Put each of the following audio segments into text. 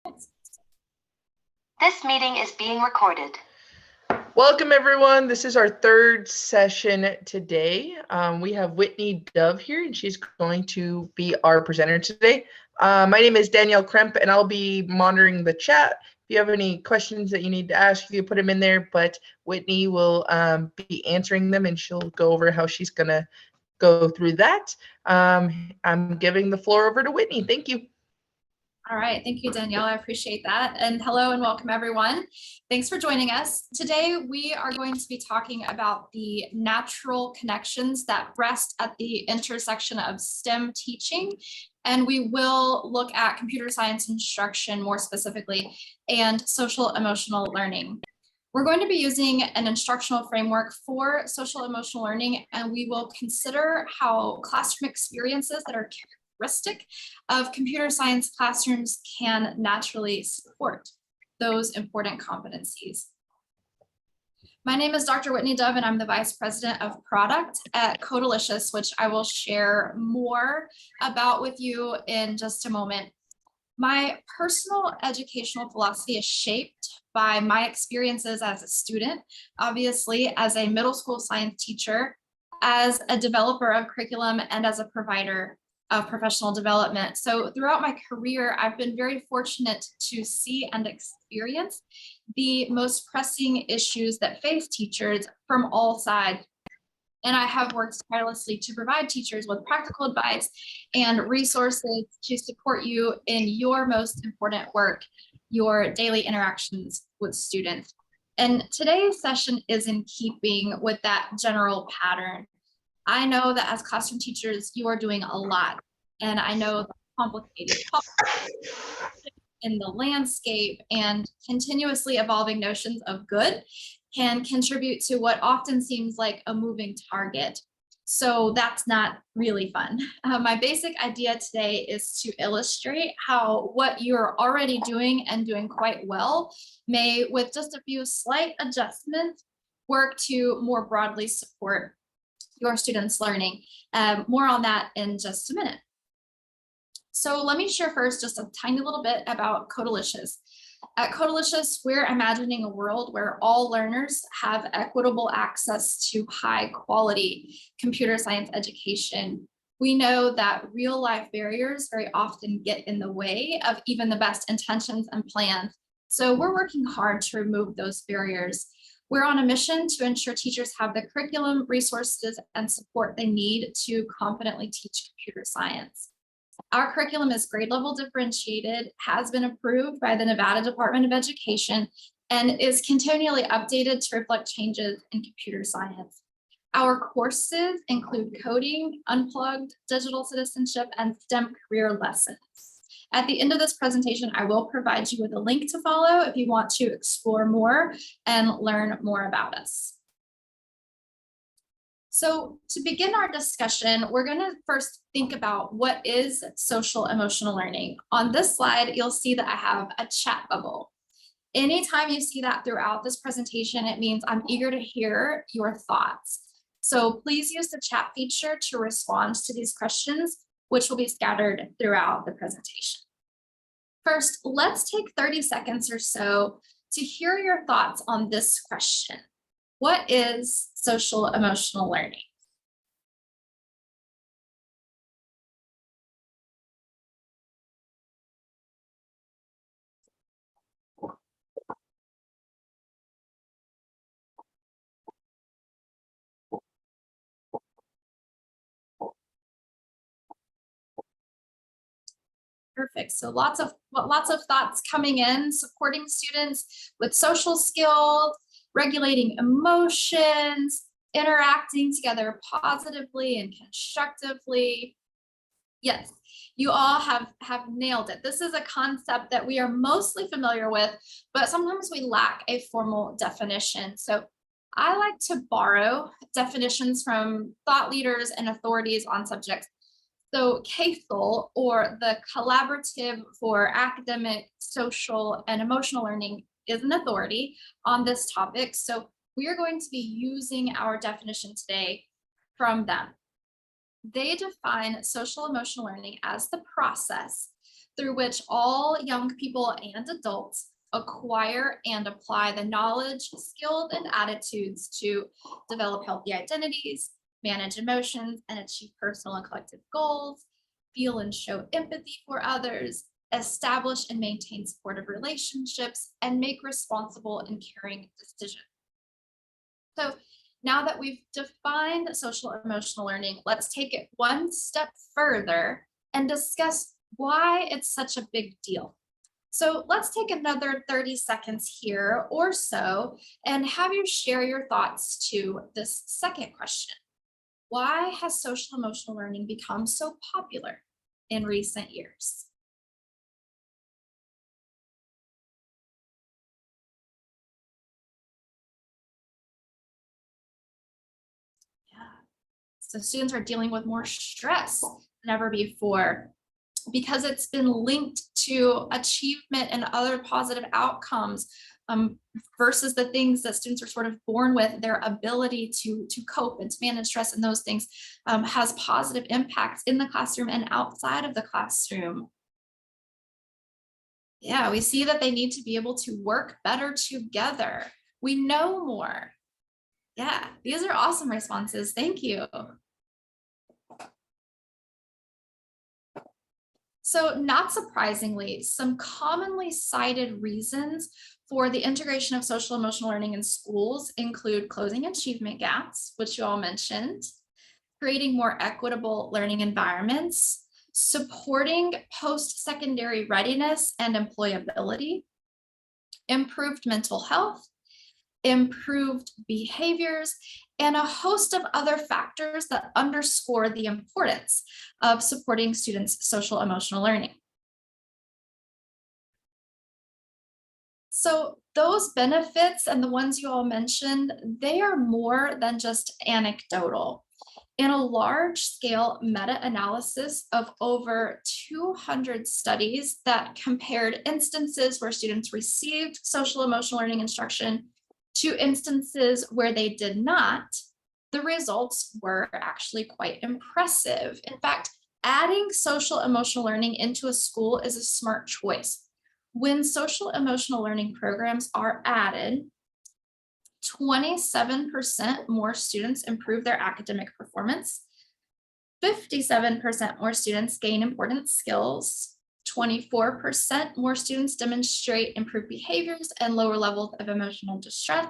This meeting is being recorded. Welcome, everyone. This is our third session today. We have Whitney Dove here, and she's going to be our presenter today. My name is Danielle Kremp, and I'll be monitoring the chat. If you have any questions that you need to ask, you can put them in there, but Whitney will be answering them, and she'll go over how she's going to go through that. I'm giving the floor over to Whitney. Thank you. All right, thank you, Danielle. I appreciate that. And hello and welcome, everyone. Thanks for joining us. Today, we are going to be talking about the natural connections that rest at the intersection of STEM teaching. And we will look at computer science instruction more specifically and social emotional learning. We're going to be using an instructional framework for social emotional learning, and we will consider how classroom experiences that are characteristic of computer science classrooms can naturally support those important competencies. My name is Dr. Whitney Dove, and I'm the Vice President of Product at Codelicious, which I will share more about with you in just a moment. My personal educational philosophy is shaped by my experiences as a student, obviously as a middle school science teacher, as a developer of curriculum, and as a provider of professional development. So throughout my career, I've been very fortunate to see and experience the most pressing issues that face teachers from all sides. And I have worked tirelessly to provide teachers with practical advice and resources to support you in your most important work, your daily interactions with students. And today's session is in keeping with that general pattern. I know that as classroom teachers, you are doing a lot, and I know the complicated in the landscape and continuously evolving notions of good can contribute to what often seems like a moving target. So that's not really fun. My basic idea today is to illustrate how what you're already doing and doing quite well may, with just a few slight adjustments, work to more broadly support your students' learning. More on that in just a minute. So let me share first just a tiny little bit about Codelicious. At Codelicious, we're imagining a world where all learners have equitable access to high quality computer science education. We know that real life barriers very often get in the way of even the best intentions and plans. So we're working hard to remove those barriers. We're on a mission to ensure teachers have the curriculum, resources, and support they need to confidently teach computer science. Our curriculum is grade level differentiated, has been approved by the Nevada Department of Education, and is continually updated to reflect changes in computer science. Our courses include coding, unplugged, digital citizenship, and STEM career lessons. At the end of this presentation, I will provide you with a link to follow if you want to explore more and learn more about us. So to begin our discussion, we're going to first think about what is social emotional learning. On this slide, you'll see that I have a chat bubble. Anytime you see that throughout this presentation, it means I'm eager to hear your thoughts. So please use the chat feature to respond to these questions, which will be scattered throughout the presentation. First, let's take 30 seconds or so to hear your thoughts on this question. What is social emotional learning? Perfect. So lots of thoughts coming in, supporting students with social skills, regulating emotions, interacting together positively and constructively. Yes, you all have nailed it. This is a concept that we are mostly familiar with, but sometimes we lack a formal definition. So I like to borrow definitions from thought leaders and authorities on subjects. So CASEL, or the Collaborative for Academic, Social, and Emotional Learning, is an authority on this topic. So we are going to be using our definition today from them. They define social emotional learning as the process through which all young people and adults acquire and apply the knowledge, skills, and attitudes to develop healthy identities, manage emotions, and achieve personal and collective goals, feel and show empathy for others, establish and maintain supportive relationships, and make responsible and caring decisions. So now that we've defined social emotional learning, let's take it one step further and discuss why it's such a big deal. So let's take another 30 seconds here or so and have you share your thoughts to this second question. Why has social emotional learning become so popular in recent years? So students are dealing with more stress than ever before because it's been linked to achievement and other positive outcomes versus the things that students are sort of born with. Their ability to cope and to manage stress and those things has positive impacts in the classroom and outside of the classroom. Yeah, we see that they need to be able to work better together. We know more. Yeah, these are awesome responses. Thank you. So not surprisingly, some commonly cited reasons for the integration of social emotional learning in schools include closing achievement gaps, which you all mentioned, creating more equitable learning environments, supporting post-secondary readiness and employability, improved mental health, improved behaviors, and a host of other factors that underscore the importance of supporting students' social emotional learning. So those benefits and the ones you all mentioned, they are more than just anecdotal. In a large-scale meta-analysis of over 200 studies that compared instances where students received social emotional learning instruction to instances where they did not, the results were actually quite impressive. In fact, adding social emotional learning into a school is a smart choice. When social emotional learning programs are added, 27% more students improve their academic performance, 57% more students gain important skills, 24% more students demonstrate improved behaviors and lower levels of emotional distress,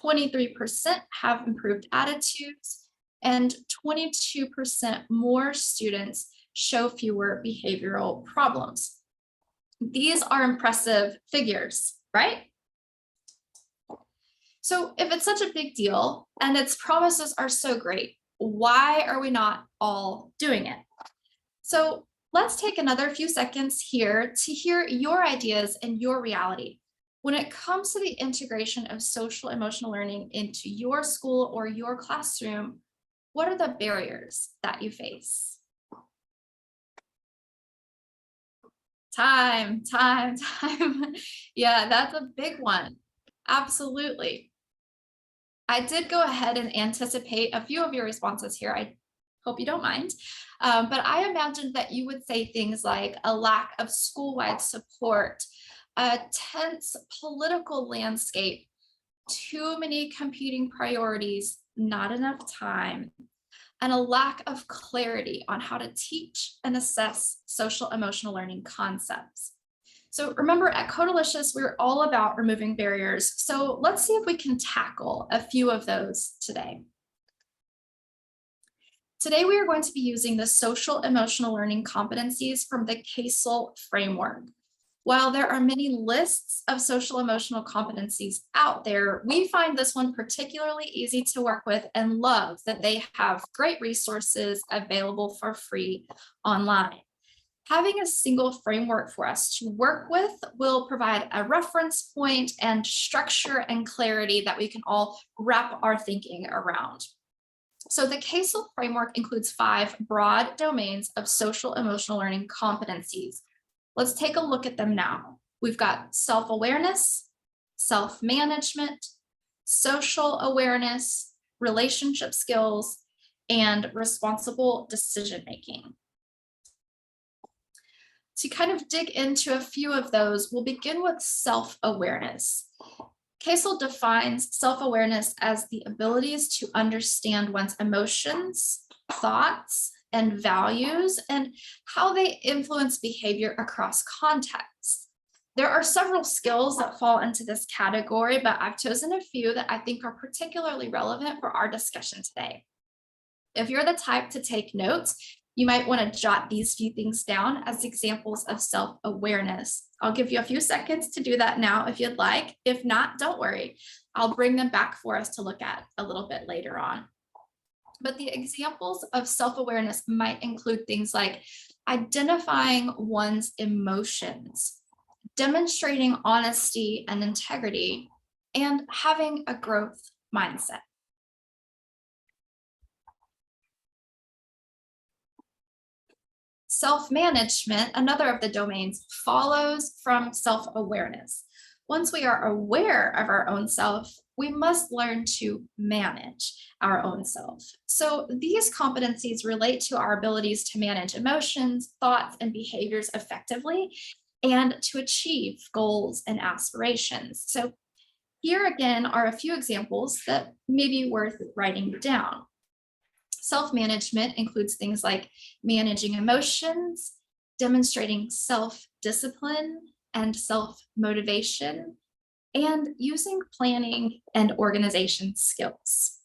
23% have improved attitudes, and 22% more students show fewer behavioral problems. These are impressive figures, right? So if it's such a big deal and its promises are so great, why are we not all doing it? So let's take another few seconds here to hear your ideas and your reality. When it comes to the integration of social emotional learning into your school or your classroom, what are the barriers that you face? Time. Yeah, that's a big one. Absolutely. I did go ahead and anticipate a few of your responses here. I hope you don't mind. But I imagined that you would say things like a lack of school-wide support, a tense political landscape, too many competing priorities, not enough time, and a lack of clarity on how to teach and assess social emotional learning concepts. So remember, at Codalicious, we're all about removing barriers. So let's see if we can tackle a few of those today. Today, we are going to be using the social emotional learning competencies from the CASEL Framework. While there are many lists of social emotional competencies out there, we find this one particularly easy to work with and love that they have great resources available for free online. Having a single framework for us to work with will provide a reference point and structure and clarity that we can all wrap our thinking around. So the CASEL framework includes 5 broad domains of social emotional learning competencies. Let's take a look at them now. We've got self-awareness, self-management, social awareness, relationship skills, and responsible decision-making. To kind of dig into a few of those, we'll begin with self-awareness. CASEL defines self-awareness as the abilities to understand one's emotions, thoughts, and values, and how they influence behavior across contexts. There are several skills that fall into this category, but I've chosen a few that I think are particularly relevant for our discussion today. If you're the type to take notes, you might want to jot these few things down as examples of self-awareness. I'll give you a few seconds to do that now if you'd like. If not, don't worry. I'll bring them back for us to look at a little bit later on. But the examples of self-awareness might include things like identifying one's emotions, demonstrating honesty and integrity, and having a growth mindset. Self-management, another of the domains, follows from self-awareness. Once we are aware of our own self, we must learn to manage our own self. So these competencies relate to our abilities to manage emotions, thoughts, and behaviors effectively, and to achieve goals and aspirations. So here again are a few examples that may be worth writing down. Self-management includes things like managing emotions, demonstrating self-discipline and self-motivation, and using planning and organization skills.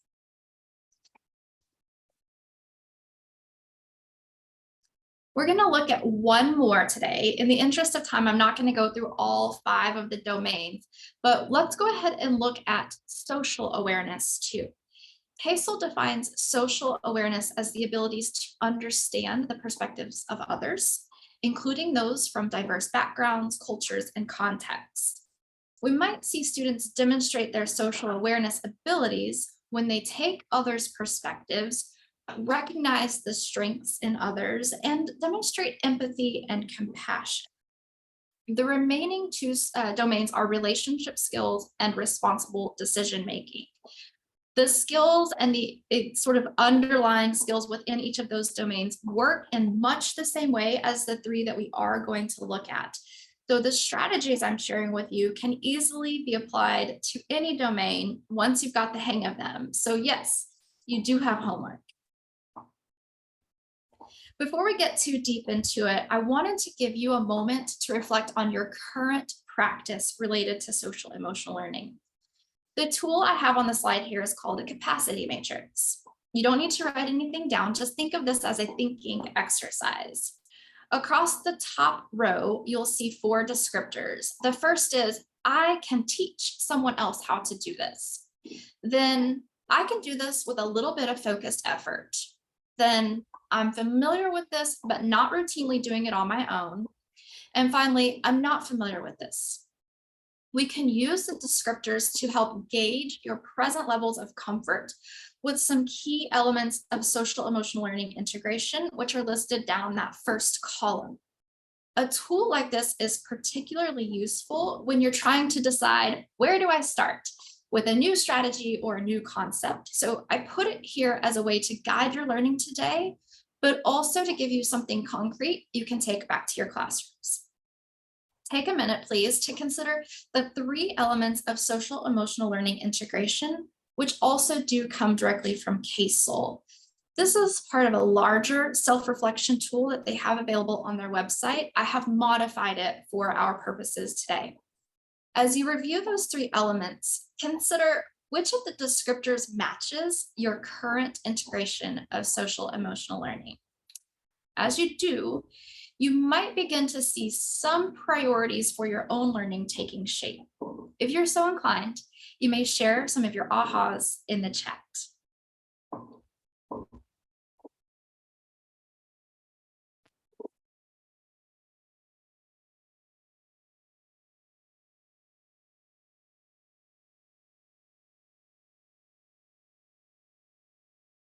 We're going to look at one more today. In the interest of time, I'm not going to go through all 5 of the domains, but let's go ahead and look at social awareness too. CASEL defines social awareness as the abilities to understand the perspectives of others, including those from diverse backgrounds, cultures, and contexts. We might see students demonstrate their social awareness abilities when they take others' perspectives, recognize the strengths in others, and demonstrate empathy and compassion. The remaining 2 domains are relationship skills and responsible decision-making. The skills and the sort of underlying skills within each of those domains work in much the same way as the 3 that we are going to look at. So the strategies I'm sharing with you can easily be applied to any domain once you've got the hang of them. So yes, you do have homework. Before we get too deep into it, I wanted to give you a moment to reflect on your current practice related to social emotional learning. The tool I have on the slide here is called a capacity matrix. You don't need to write anything down, just think of this as a thinking exercise. Across the top row, you'll see 4 descriptors. The first is, I can teach someone else how to do this. Then, I can do this with a little bit of focused effort. Then, I'm familiar with this, but not routinely doing it on my own. And finally, I'm not familiar with this. We can use the descriptors to help gauge your present levels of comfort with some key elements of social emotional learning integration, which are listed down that first column. A tool like this is particularly useful when you're trying to decide, where do I start with a new strategy or a new concept? So I put it here as a way to guide your learning today, but also to give you something concrete you can take back to your classrooms. Take a minute, please, to consider the 3 elements of social emotional learning integration, which also do come directly from CASEL. This is part of a larger self-reflection tool that they have available on their website. I have modified it for our purposes today. As you review those 3 elements, consider which of the descriptors matches your current integration of social emotional learning. As you do, you might begin to see some priorities for your own learning taking shape. If you're so inclined, you may share some of your ahas in the chat.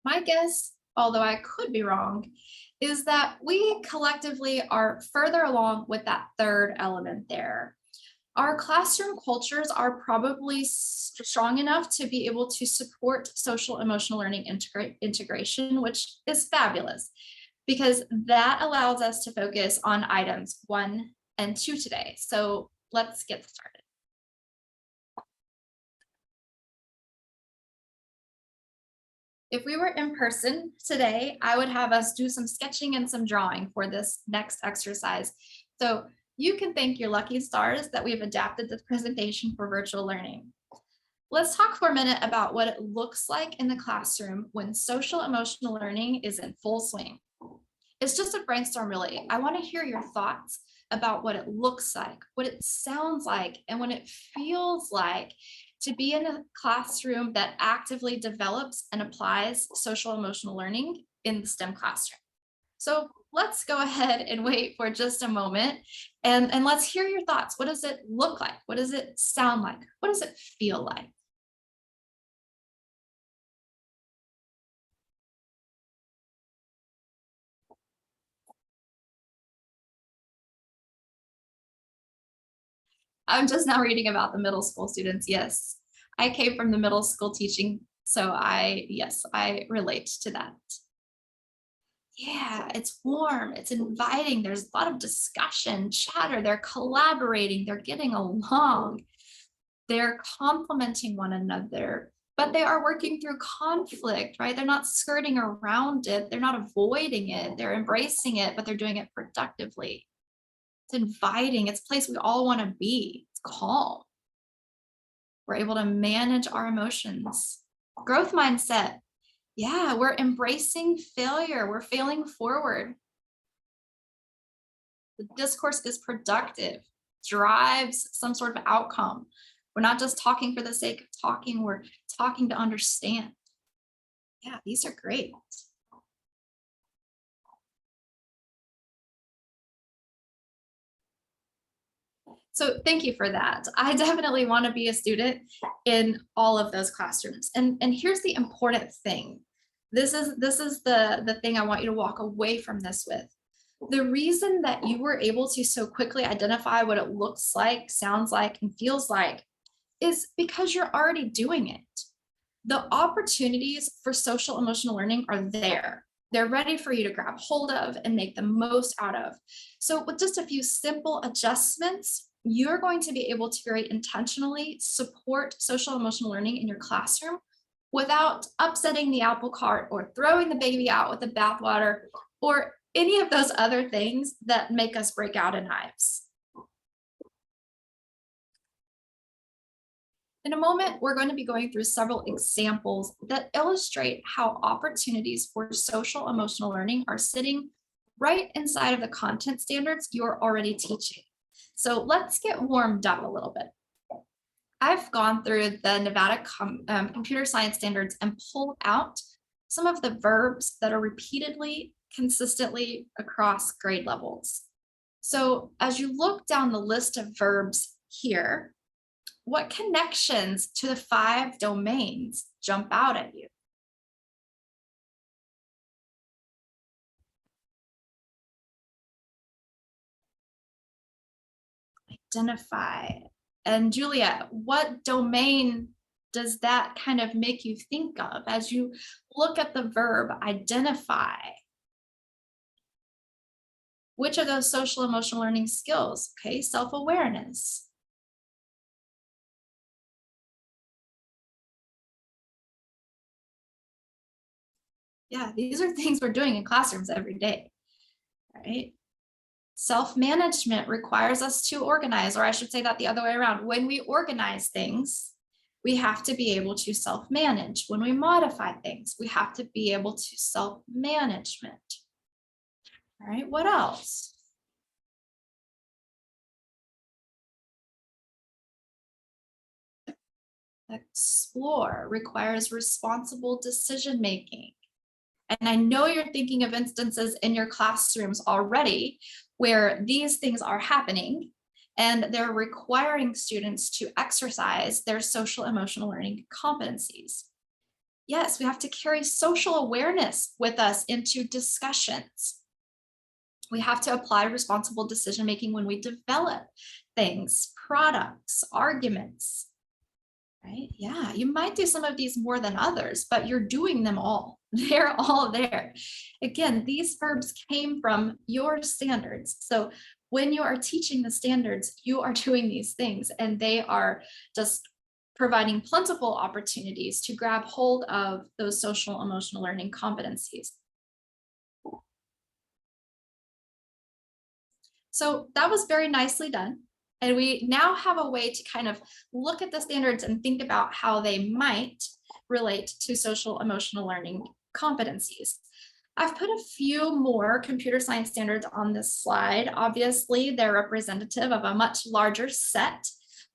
My guess, although I could be wrong, is that we collectively are further along with that 3rd element there. Our classroom cultures are probably strong enough to be able to support social emotional learning integration, which is fabulous. because that allows us to focus on items 1 and 2 today. So let's get started. If we were in person today, I would have us do some sketching and some drawing for this next exercise. So you can thank your lucky stars that we've adapted this presentation for virtual learning. Let's talk for a minute about what it looks like in the classroom when social emotional learning is in full swing. It's just a brainstorm, really. I want to hear your thoughts about what it looks like, what it sounds like, and what it feels like to be in a classroom that actively develops and applies social emotional learning in the STEM classroom. So let's go ahead and wait for just a moment and let's hear your thoughts. What does it look like? What does it sound like? What does it feel like? I'm just now reading about the middle school students. Yes, I came from the middle school teaching, so I relate to that. Yeah, it's warm, it's inviting, there's a lot of discussion, chatter, they're collaborating, they're getting along, they're complementing one another, but they are working through conflict, right? They're not skirting around it, they're not avoiding it, they're embracing it, but they're doing it productively. It's inviting, it's a place we all want to be. It's calm. We're able to manage our emotions. Growth mindset. Yeah, we're embracing failure. We're failing forward. The discourse is productive, drives some sort of outcome. We're not just talking for the sake of talking, we're talking to understand. Yeah, these are great. So thank you for that. I definitely want to be a student in all of those classrooms. And here's the important thing. This is the thing I want you to walk away from this with. The reason that you were able to so quickly identify what it looks like, sounds like, and feels like is because you're already doing it. The opportunities for social emotional learning are there. They're ready for you to grab hold of and make the most out of. So with just a few simple adjustments, you're going to be able to very intentionally support social emotional learning in your classroom without upsetting the apple cart or throwing the baby out with the bathwater or any of those other things that make us break out in hives. In a moment, we're going to be going through several examples that illustrate how opportunities for social emotional learning are sitting right inside of the content standards you're already teaching. So let's get warmed up a little bit. I've gone through the Nevada computer science standards and pulled out some of the verbs that are repeatedly, consistently across grade levels. So as you look down the list of verbs here, what connections to the 5 domains jump out at you? Identify. And Julia, what domain does that kind of make you think of as you look at the verb identify? Which of those social emotional learning skills? Okay, self-awareness. Yeah, these are things we're doing in classrooms every day, right? Self-management requires us to organize, or I should say that the other way around. When we organize things, we have to be able to self-manage. When we modify things, we have to be able to self-management. All right, what else? Explore requires responsible decision-making. And I know you're thinking of instances in your classrooms already where these things are happening and they're requiring students to exercise their social emotional learning competencies. Yes, we have to carry social awareness with us into discussions. We have to apply responsible decision-making when we develop things, products, arguments. Right? Yeah, you might do some of these more than others, but you're doing them all. They're all there. Again, these verbs came from your standards. So when you are teaching the standards, you are doing these things, and they are just providing plentiful opportunities to grab hold of those social emotional learning competencies. So that was very nicely done. And we now have a way to kind of look at the standards and think about how they might relate to social emotional learning competencies. I've put a few more computer science standards on this slide. Obviously, they're representative of a much larger set,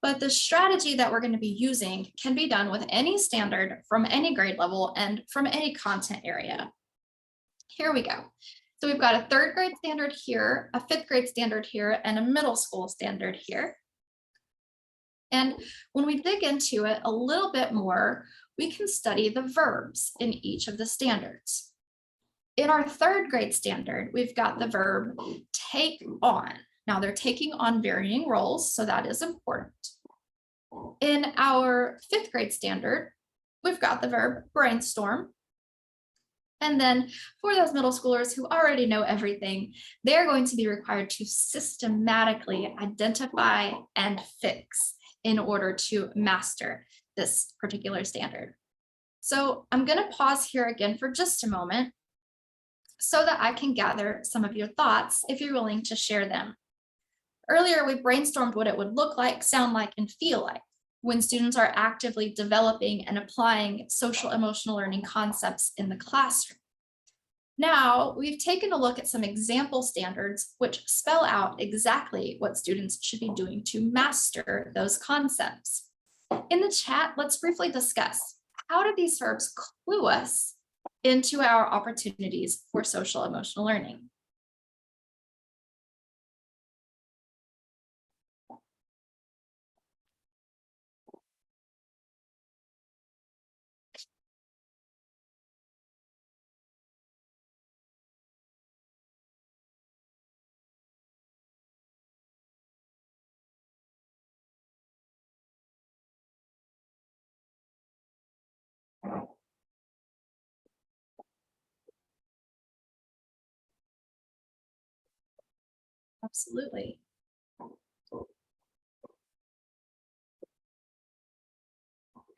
but the strategy that we're going to be using can be done with any standard from any grade level and from any content area. Here we go. So we've got a third grade standard here, a fifth grade standard here, and a middle school standard here. And when we dig into it a little bit more, we can study the verbs in each of the standards. In our third grade standard, we've got the verb take on. Now they're taking on varying roles, so that is important. In our fifth grade standard, we've got the verb brainstorm. And then for those middle schoolers who already know everything, they're going to be required to systematically identify and fix in order to master this particular standard. So I'm going to pause here again for just a moment so that I can gather some of your thoughts if you're willing to share them. Earlier, we brainstormed what it would look like, sound like, and feel like when students are actively developing and applying social emotional learning concepts in the classroom. Now, we've taken a look at some example standards which spell out exactly what students should be doing to master those concepts. In the chat, let's briefly discuss, how do these verbs clue us into our opportunities for social emotional learning? Absolutely.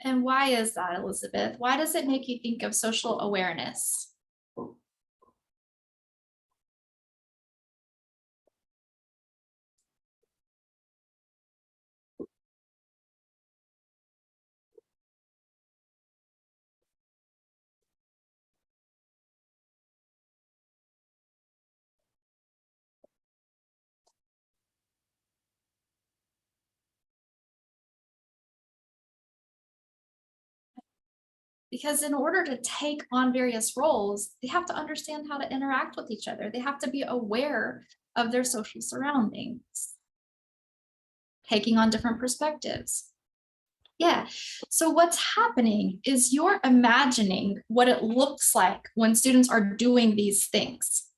And why is that, Elizabeth? Why does it make you think of social awareness? Because in order to take on various roles, they have to understand how to interact with each other. They have to be aware of their social surroundings, taking on different perspectives. Yeah, so what's happening is you're imagining what it looks like when students are doing these things.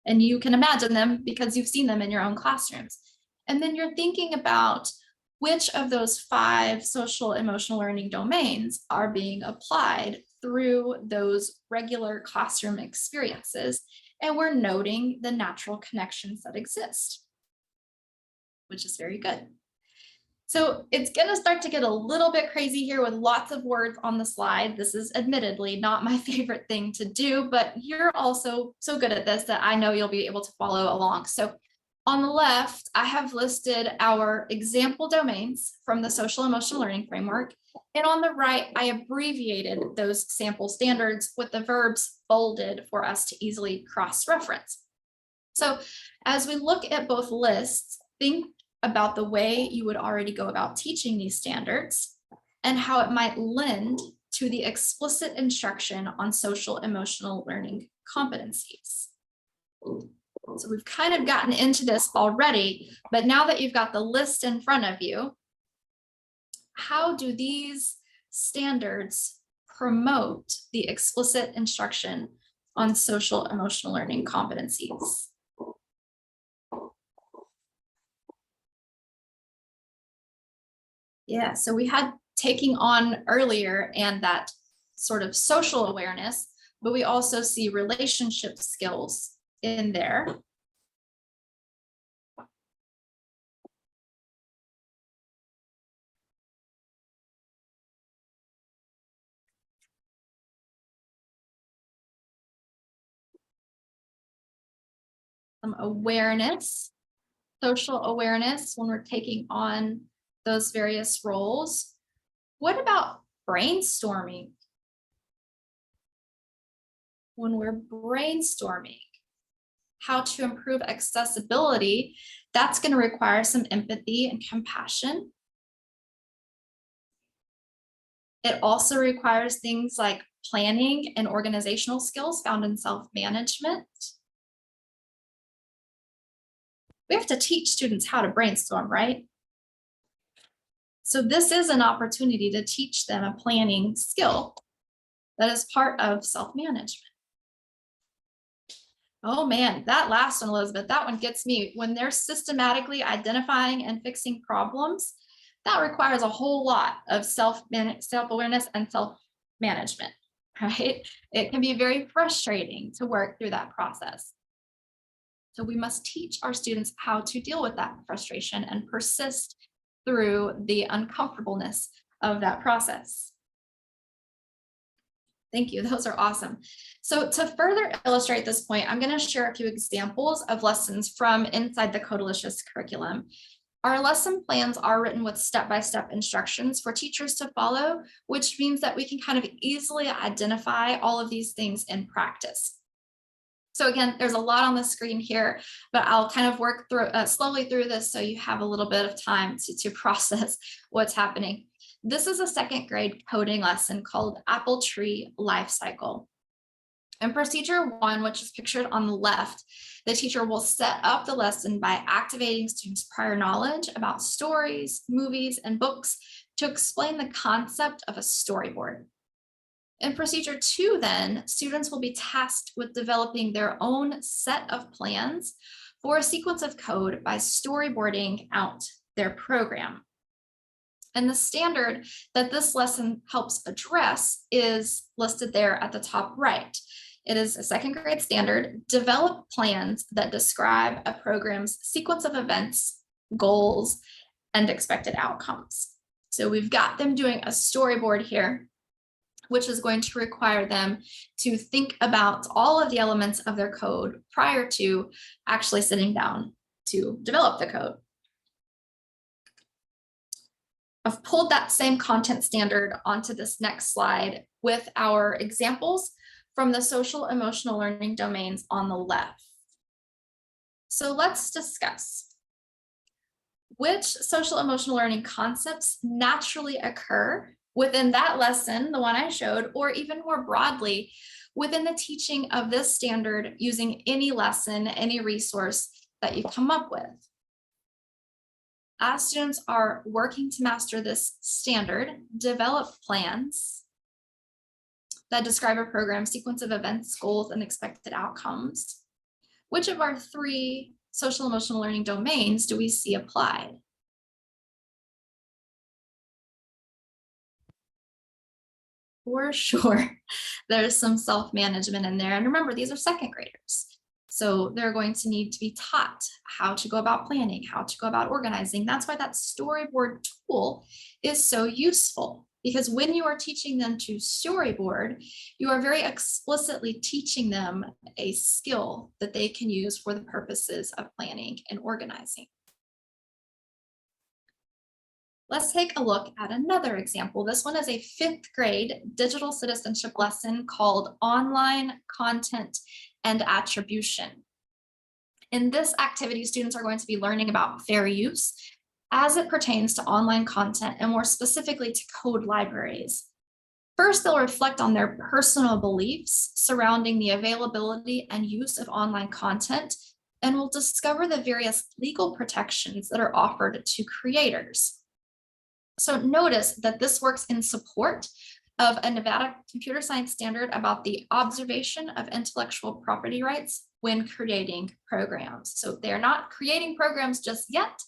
And you can imagine them because you've seen them in your own classrooms. And then you're thinking about which of those 5 social emotional learning domains are being applied through those regular classroom experiences. And we're noting the natural connections that exist, which is very good. So it's going to start to get a little bit crazy here with lots of words on the slide. This is admittedly not my favorite thing to do, but you're also so good at this that I know you'll be able to follow along. So on the left, I have listed our example domains from the social emotional learning framework. And on the right, I abbreviated those sample standards with the verbs bolded for us to easily cross-reference. So as we look at both lists, think about the way you would already go about teaching these standards and how it might lend to the explicit instruction on social emotional learning competencies. So we've kind of gotten into this already, but now that you've got the list in front of you, how do these standards promote the explicit instruction on social emotional learning competencies? Yeah, so we had taking on earlier and that sort of social awareness, but we also see relationship skills in there. Some awareness, social awareness when we're taking on those various roles. What about brainstorming? When we're brainstorming how to improve accessibility, that's going to require some empathy and compassion. It also requires things like planning and organizational skills found in self-management. We have to teach students how to brainstorm, right? So this is an opportunity to teach them a planning skill that is part of self-management. Oh man, that last one, Elizabeth, that one gets me. When they're systematically identifying and fixing problems, that requires a whole lot of self-awareness and self-management, right? It can be very frustrating to work through that process. So we must teach our students how to deal with that frustration and persist through the uncomfortableness of that process. Thank you, those are awesome. So to further illustrate this point, I'm going to share a few examples of lessons from inside the Codelicious curriculum. Our lesson plans are written with step-by-step instructions for teachers to follow, which means that we can kind of easily identify all of these things in practice. So again, there's a lot on the screen here, but I'll kind of work through slowly through this so you have a little bit of time to process what's happening. This is a second grade coding lesson called Apple Tree Life Cycle. In procedure 1, which is pictured on the left, the teacher will set up the lesson by activating students' prior knowledge about stories, movies, and books to explain the concept of a storyboard. In procedure 2, then, students will be tasked with developing their own set of plans for a sequence of code by storyboarding out their program. And the standard that this lesson helps address is listed there at the top right. It is a second grade standard. Develop plans that describe a program's sequence of events, goals, and expected outcomes. So we've got them doing a storyboard here, which is going to require them to think about all of the elements of their code prior to actually sitting down to develop the code. I've pulled that same content standard onto this next slide with our examples from the social emotional learning domains on the left. So let's discuss which social emotional learning concepts naturally occur within that lesson, the one I showed, or even more broadly, within the teaching of this standard using any lesson, any resource that you come up with. As students are working to master this standard, develop plans that describe a program's sequence of events, goals, and expected outcomes. Which of our 3 social emotional learning domains do we see applied? For sure, there's some self-management in there. And remember, these are second graders. So they're going to need to be taught how to go about planning, how to go about organizing. That's why that storyboard tool is so useful, because when you are teaching them to storyboard, you are very explicitly teaching them a skill that they can use for the purposes of planning and organizing. Let's take a look at another example. This one is a 5th grade digital citizenship lesson called Online Content and Attribution. In this activity, students are going to be learning about fair use as it pertains to online content and more specifically to code libraries. First, they'll reflect on their personal beliefs surrounding the availability and use of online content, and will discover the various legal protections that are offered to creators. So notice that this works in support of a Nevada computer science standard about the observation of intellectual property rights when creating programs. So they're not creating programs just yet,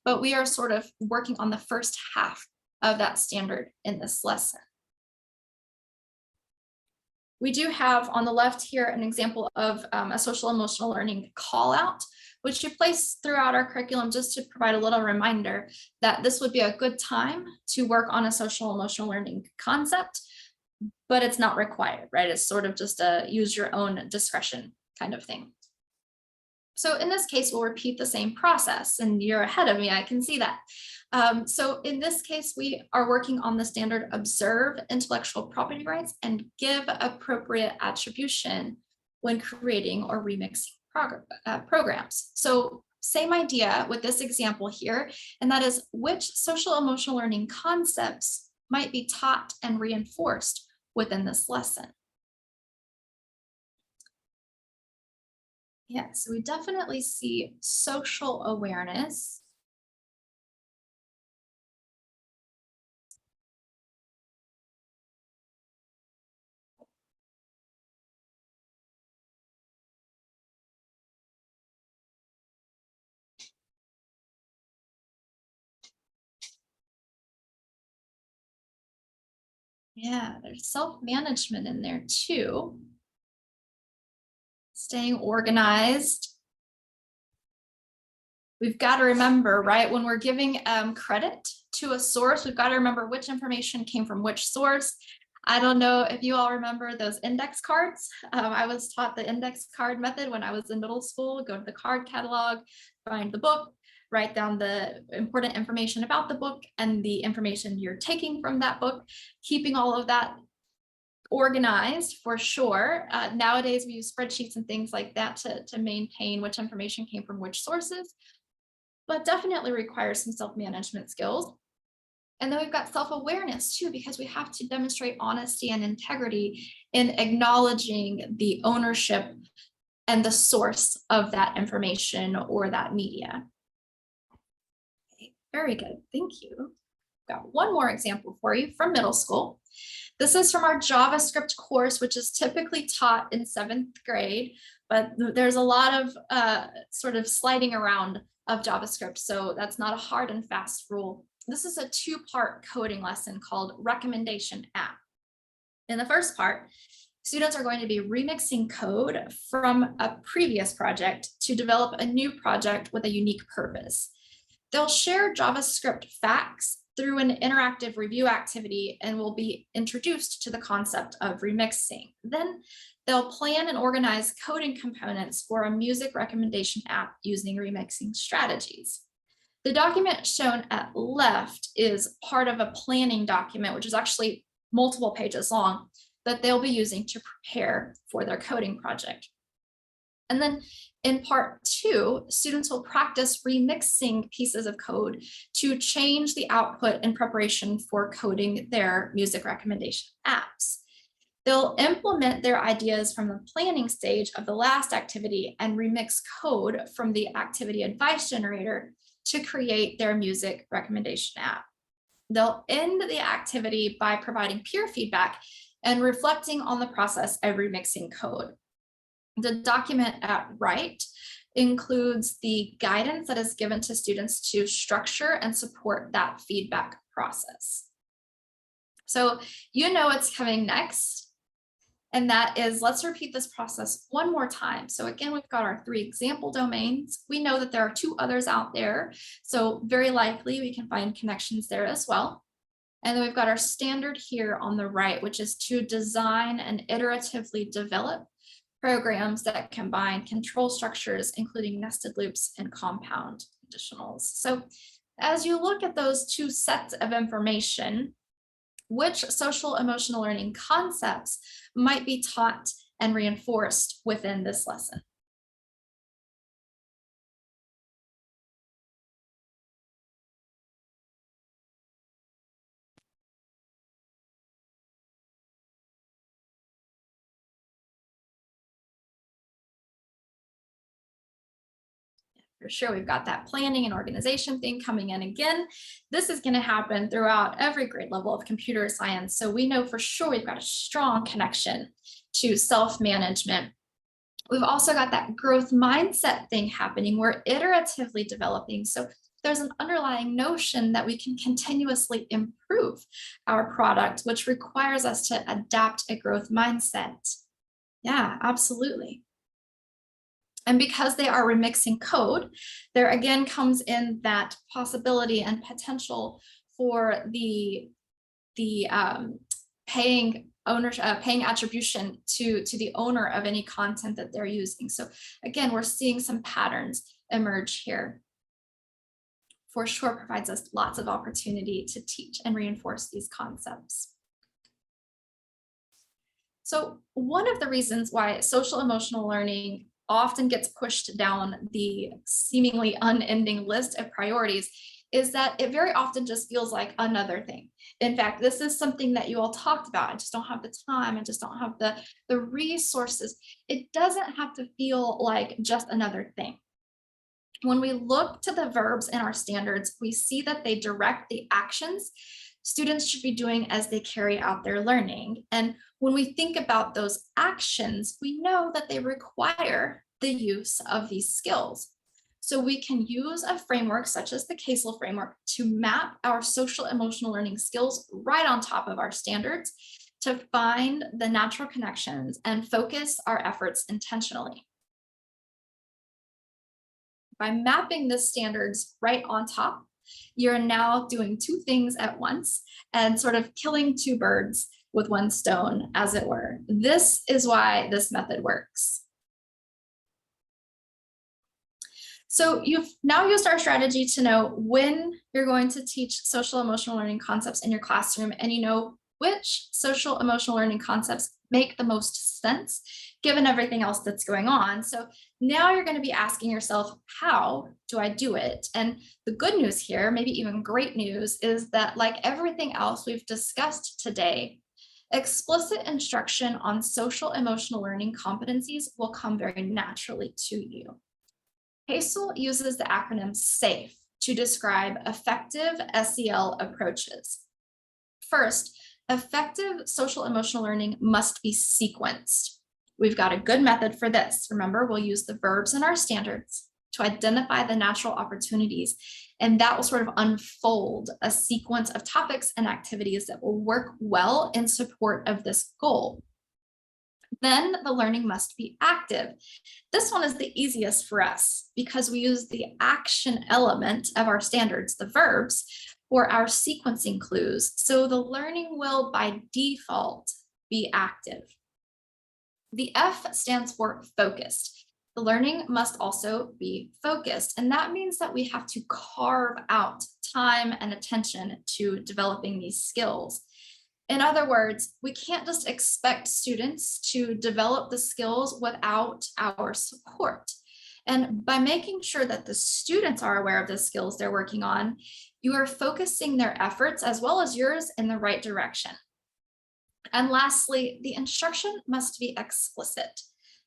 but we are sort of working on the first half of that standard in this lesson. We do have on the left here an example of a social emotional learning call out, which we place throughout our curriculum just to provide a little reminder that this would be a good time to work on a social emotional learning concept, but it's not required, right? It's sort of just a use your own discretion kind of thing. So in this case, we'll repeat the same process, and you're ahead of me, I can see that. So in this case, we are working on the standard observe intellectual property rights and give appropriate attribution when creating or remixing programs. So same idea with this example here, and that is which social emotional learning concepts might be taught and reinforced within this lesson. Yeah, so we definitely see social awareness. Yeah, there's self-management in there too. Staying organized. We've got to remember, right, when we're giving credit to a source, we've got to remember which information came from which source. I don't know if you all remember those index cards. I was taught the index card method when I was in middle school. Go to the card catalog, find the book, write down the important information about the book and the information you're taking from that book, keeping all of that organized for sure. Nowadays, we use spreadsheets and things like that to maintain which information came from which sources, but definitely requires some self-management skills. And then we've got self-awareness too, because we have to demonstrate honesty and integrity in acknowledging the ownership and the source of that information or that media. Okay, very good, thank you. Got one more example for you from middle school. This is from our JavaScript course, which is typically taught in 7th grade, but there's a lot of sort of sliding around of JavaScript, so that's not a hard and fast rule. This is a 2-part coding lesson called Recommendation App. In the first part, students are going to be remixing code from a previous project to develop a new project with a unique purpose. They'll share JavaScript facts through an interactive review activity and will be introduced to the concept of remixing. Then they'll plan and organize coding components for a music recommendation app using remixing strategies. The document shown at left is part of a planning document, which is actually multiple pages long, that they'll be using to prepare for their coding project. And then in part 2, students will practice remixing pieces of code to change the output in preparation for coding their music recommendation apps. They'll implement their ideas from the planning stage of the last activity and remix code from the activity advice generator to create their music recommendation app. They'll end the activity by providing peer feedback and reflecting on the process of remixing code. The document at right includes the guidance that is given to students to structure and support that feedback process. So you know what's coming next, and that is, let's repeat this process one more time. So again, we've got our 3 example domains. We know that there are 2 others out there, so very likely we can find connections there as well. And then we've got our standard here on the right, which is to design and iteratively develop programs that combine control structures, including nested loops and compound conditionals. So as you look at those 2 sets of information, which social emotional learning concepts might be taught and reinforced within this lesson? For sure, we've got that planning and organization thing coming in again. This is going to happen throughout every grade level of computer science. So we know for sure we've got a strong connection to self-management. We've also got that growth mindset thing happening. We're iteratively developing. So there's an underlying notion that we can continuously improve our product, which requires us to adapt a growth mindset. Yeah, absolutely. And because they are remixing code, there again comes in that possibility and potential for the paying attribution to the owner of any content that they're using. So again, we're seeing some patterns emerge here. For sure provides us lots of opportunity to teach and reinforce these concepts. So one of the reasons why social emotional learning often gets pushed down the seemingly unending list of priorities is that it very often just feels like another thing. In fact, this is something that you all talked about. I just don't have the time. I just don't have the resources. It doesn't have to feel like just another thing. When we look to the verbs in our standards, we see that they direct the actions students should be doing as they carry out their learning. And when we think about those actions, we know that they require the use of these skills. So we can use a framework such as the CASEL framework to map our social emotional learning skills right on top of our standards to find the natural connections and focus our efforts intentionally. By mapping the standards right on top, you're now doing two things at once and sort of killing two birds with one stone, as it were. This is why this method works. So you've now used our strategy to know when you're going to teach social emotional learning concepts in your classroom, and you know which social emotional learning concepts make the most sense given everything else that's going on. So now you're going to be asking yourself, how do I do it? And the good news here, maybe even great news, is that like everything else we've discussed today, explicit instruction on social emotional learning competencies will come very naturally to you. CASEL uses the acronym SAFE to describe effective SEL approaches. First, effective social emotional learning must be sequenced. We've got a good method for this. Remember, we'll use the verbs in our standards to identify the natural opportunities, and that will sort of unfold a sequence of topics and activities that will work well in support of this goal. Then the learning must be active. This one is the easiest for us because we use the action element of our standards, the verbs, for our sequencing clues. So the learning will by default be active. The F stands for focused. The learning must also be focused. And that means that we have to carve out time and attention to developing these skills. In other words, we can't just expect students to develop the skills without our support. And by making sure that the students are aware of the skills they're working on, you are focusing their efforts as well as yours in the right direction. And lastly, the instruction must be explicit.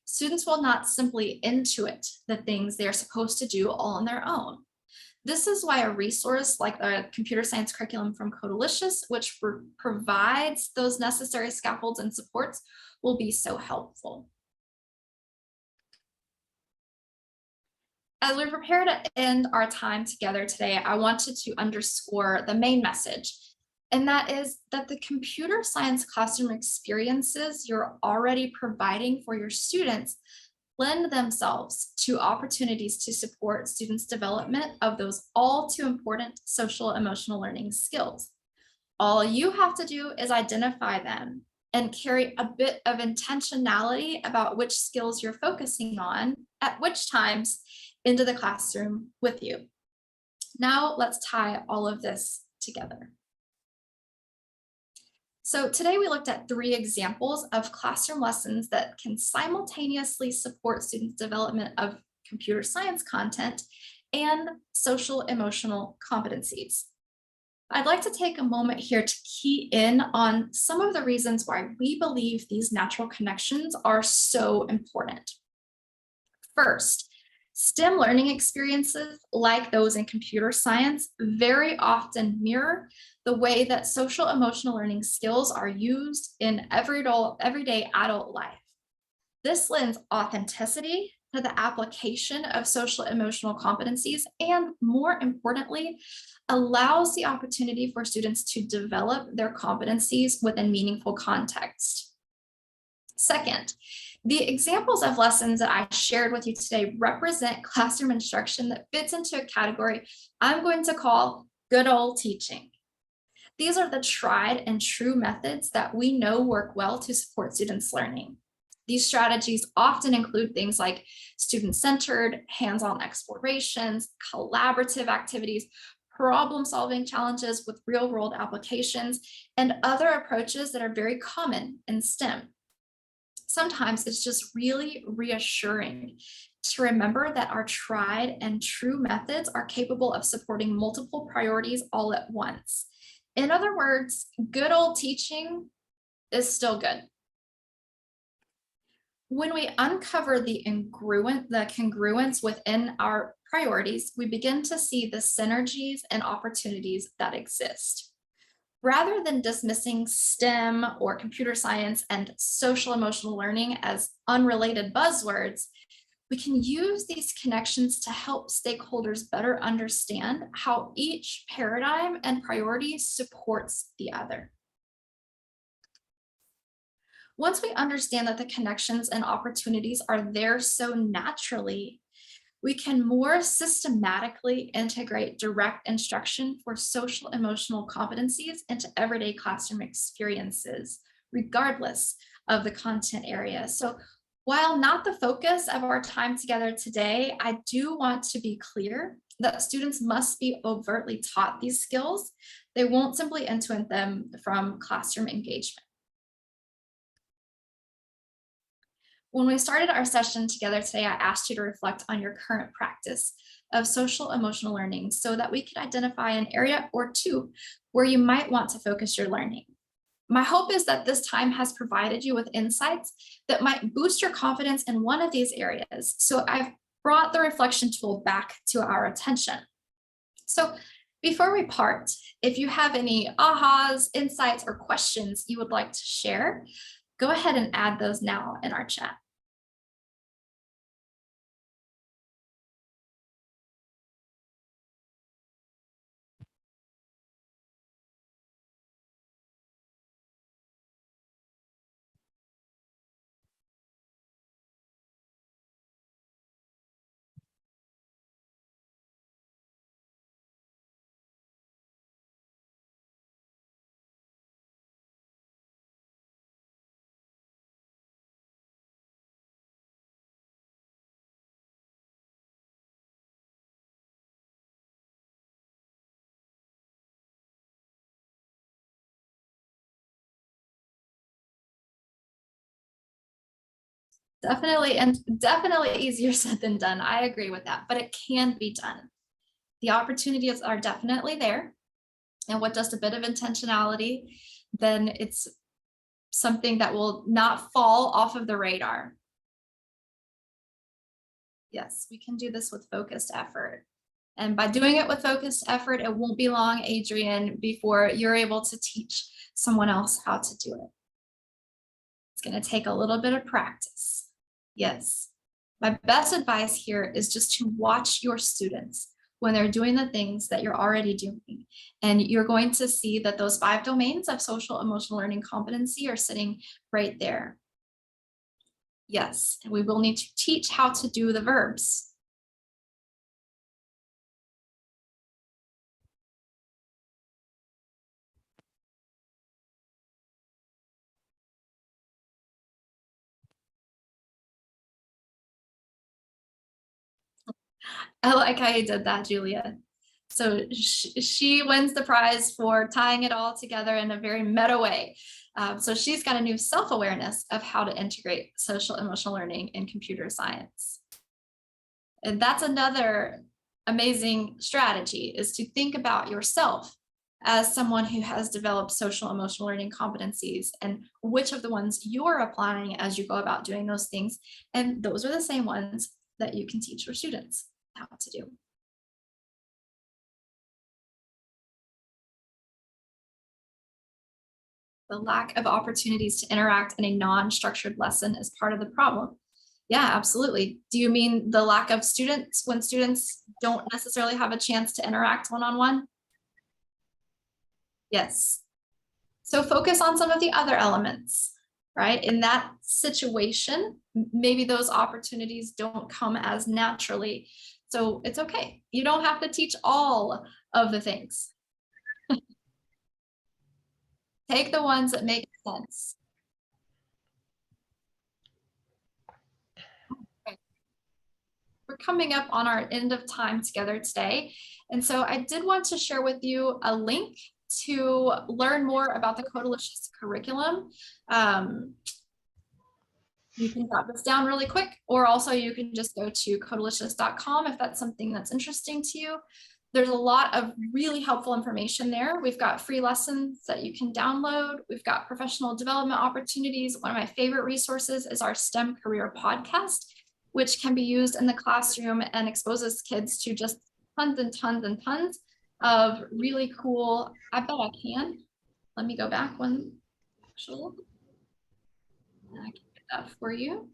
Students will not simply intuit the things they are supposed to do all on their own. This is why a resource like the computer science curriculum from Codalicious, which provides those necessary scaffolds and supports, will be so helpful. As we prepare to end our time together today, I wanted to underscore the main message, and that is that the computer science classroom experiences you're already providing for your students lend themselves to opportunities to support students' development of those all too important social emotional learning skills. All you have to do is identify them and carry a bit of intentionality about which skills you're focusing on at which times into the classroom with you. Now let's tie all of this together. So today we looked at 3 examples of classroom lessons that can simultaneously support students' development of computer science content and social emotional competencies. I'd like to take a moment here to key in on some of the reasons why we believe these natural connections are so important. First, STEM learning experiences like those in computer science very often mirror the way that social emotional learning skills are used in everyday adult life. This lends authenticity to the application of social emotional competencies, and more importantly, allows the opportunity for students to develop their competencies within meaningful context. Second, the examples of lessons that I shared with you today represent classroom instruction that fits into a category I'm going to call good old teaching. These are the tried and true methods that we know work well to support students' learning. These strategies often include things like student-centered, hands-on explorations, collaborative activities, problem-solving challenges with real-world applications, and other approaches that are very common in STEM. Sometimes it's just really reassuring to remember that our tried and true methods are capable of supporting multiple priorities all at once. In other words, good old teaching is still good. When we uncover the congruence within our priorities, we begin to see the synergies and opportunities that exist. Rather than dismissing STEM or computer science and social emotional learning as unrelated buzzwords, we can use these connections to help stakeholders better understand how each paradigm and priority supports the other. Once we understand that the connections and opportunities are there so naturally, we can more systematically integrate direct instruction for social emotional competencies into everyday classroom experiences, regardless of the content area. So while not the focus of our time together today, I do want to be clear that students must be overtly taught these skills. They won't simply intuit them from classroom engagement. When we started our session together today, I asked you to reflect on your current practice of social emotional learning so that we could identify an area or two where you might want to focus your learning. My hope is that this time has provided you with insights that might boost your confidence in one of these areas. So I've brought the reflection tool back to our attention. So before we part, if you have any ahas, insights, or questions you would like to share, go ahead and add those now in our chat. Definitely, and definitely easier said than done. I agree with that, but it can be done. The opportunities are definitely there. And with just a bit of intentionality, then it's something that will not fall off of the radar. Yes, we can do this with focused effort. And by doing it with focused effort, it won't be long, Adrian, before you're able to teach someone else how to do it. It's going to take a little bit of practice. Yes. My best advice here is just to watch your students when they're doing the things that you're already doing. And you're going to see that those 5 domains of social emotional learning competency are sitting right there. Yes, and we will need to teach how to do the verbs. I like how you did that, Julia. So she wins the prize for tying it all together in a very meta way. So she's got a new self-awareness of how to integrate social emotional learning in computer science. And that's another amazing strategy, is to think about yourself as someone who has developed social emotional learning competencies and which of the ones you're applying as you go about doing those things. And those are the same ones that you can teach your students how to do. The lack of opportunities to interact in a non-structured lesson is part of the problem. Yeah, absolutely. Do you mean the lack of students when students don't necessarily have a chance to interact one-on-one? Yes. So focus on some of the other elements, right? In that situation, maybe those opportunities don't come as naturally. So it's okay. You don't have to teach all of the things. Take the ones that make sense. Okay. We're coming up on our end of time together today. And so I did want to share with you a link to learn more about the Codelicious curriculum. You can jot this down really quick, or also you can just go to codelicious.com if that's something that's interesting to you. There's a lot of really helpful information there. We've got free lessons that you can download. We've got professional development opportunities. One of my favorite resources is our STEM career podcast, which can be used in the classroom and exposes kids to just tons and tons and tons of really cool, I bet I can. Let me go back one, actually. I can get that for you.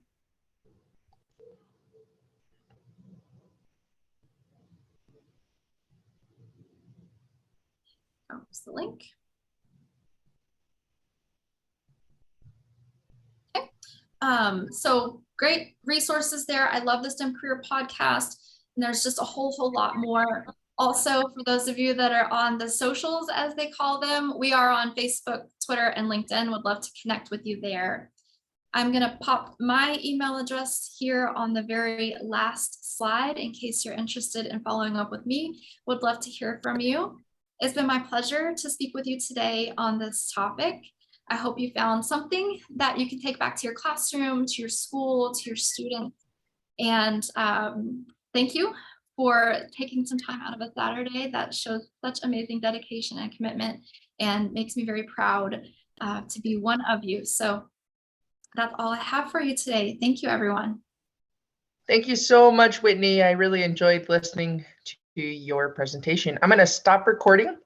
Here's the link. Okay. So great resources there. I love the STEM Career Podcast, and there's just a whole lot more. Also, for those of you that are on the socials, as they call them, we are on Facebook, Twitter, and LinkedIn. Would love to connect with you there. I'm going to pop my email address here on the very last slide in case you're interested in following up with me. Would love to hear from you. It's been my pleasure to speak with you today on this topic. I hope you found something that you can take back to your classroom, to your school, to your students. And thank you for taking some time out of a Saturday. That shows such amazing dedication and commitment and makes me very proud to be one of you. So that's all I have for you today. Thank you, everyone. Thank you so much, Whitney. I really enjoyed listening to your presentation. I'm going to stop recording